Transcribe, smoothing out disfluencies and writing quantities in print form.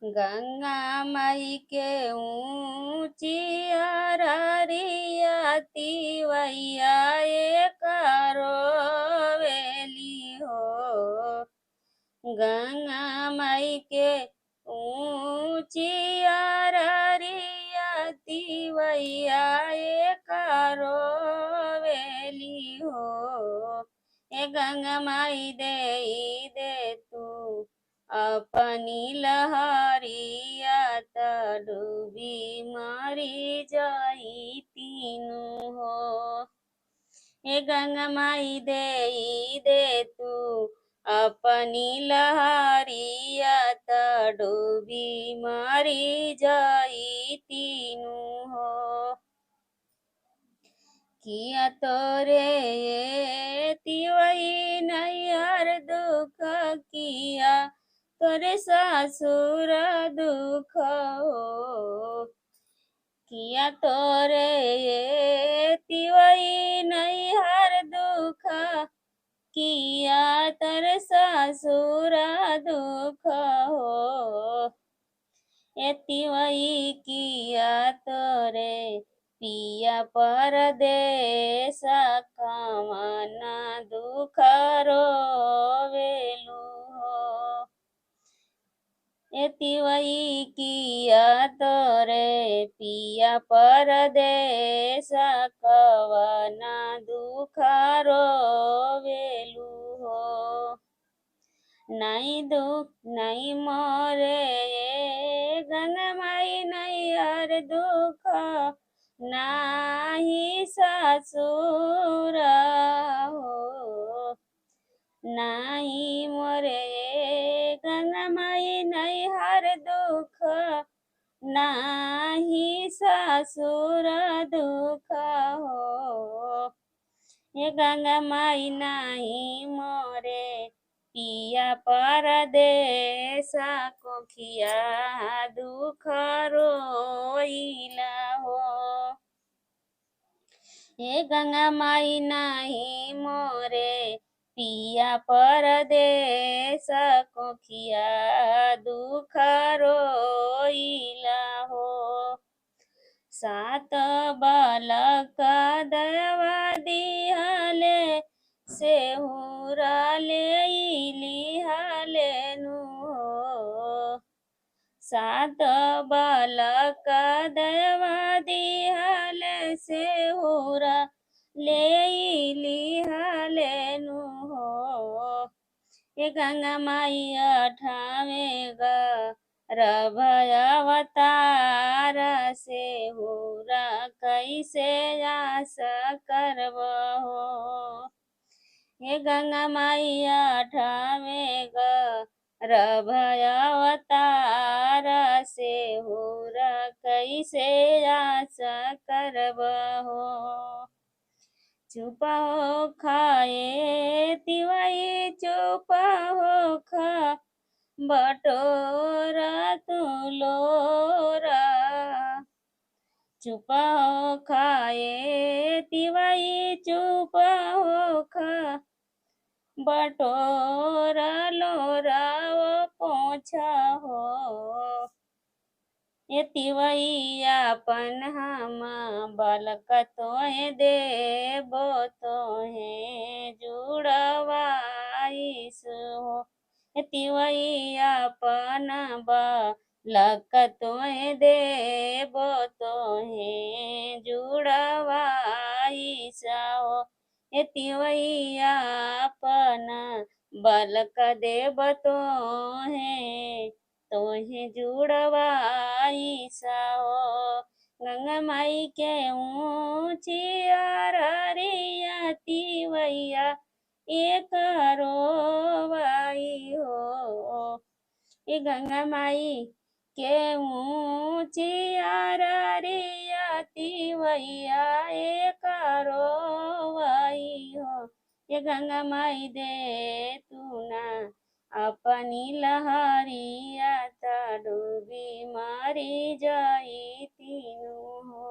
गंगा माई के ऊँची अररिया तिवैया एक रोवेली हो। गंगा माई के ऊँची अररिया तिवैया एक रोवेली हो। ए गंगा माई दे तू अपनी लहरिया त डूबी मरी जाई तीनू हो। हे गंगा माई दे तू अपनी लहरिया त डूबी मरी जाई तीनू हो। किया तोरे ये तिवई नैहर दुख किया तोरे ससुर दुख हो। किया तोरे ये तिवई नैहर दुख किया तोरे ससुर दुख हो। ए तिवई किया तोरे पिया परदेस कवन दुख रोवेलु हो। ए तिवई किया तोरे पिया परदेस कवन दुख रोवेलु हो। नहीं दुख नहीं मोरे ये गंगा माई नैहर दुख नाही ससुर हो। नाही मोरे ये गंगा माई नैहर दुख नाही ससुर दुख हो। ये गंगा माई नाही मोरे पिया परदेस कोखिया दुख रोइला हो। हे गंगा माई नाही मोरे पिया परदेस कोखिया दुख रोइला हो। सात बालक दवा दिहले सेहुरा लिहले नु हो। सात बालक दवा दिहले सेहुरा लिहले नु हो। ये गंगा माई अठावे रभय अवतार सेहुरा कैसे आस करब हो। हे गंगा माई अठावे रभय अवतार सेहुरा कैसे आस करब हो। चुप हो खाए तिवई चुप हो खा बटोरा तू लोरा। चुप हो खाए तिवई चुप हो खा बटोरा लोरा पोछा हो। ये तिवई अपन हम बालक तोहे देबो तोहे जुड़वाइस हो। ये तिवई अपन बालक तोहे देबो तोहे जुड़वाइस हो। ये तिवई अपन बालक देब तोहे तोहे जुड़वाइस हो। गंगा माई के ऊँची अररिया तिवैया एक रोवाई हो। ये गंगा माई के ऊँची अररिया तिवैया एक रोवाई हो। ये गंगा माई दे तू ना अपनी लहरिया त डूबी मरी जाई तीनू हो।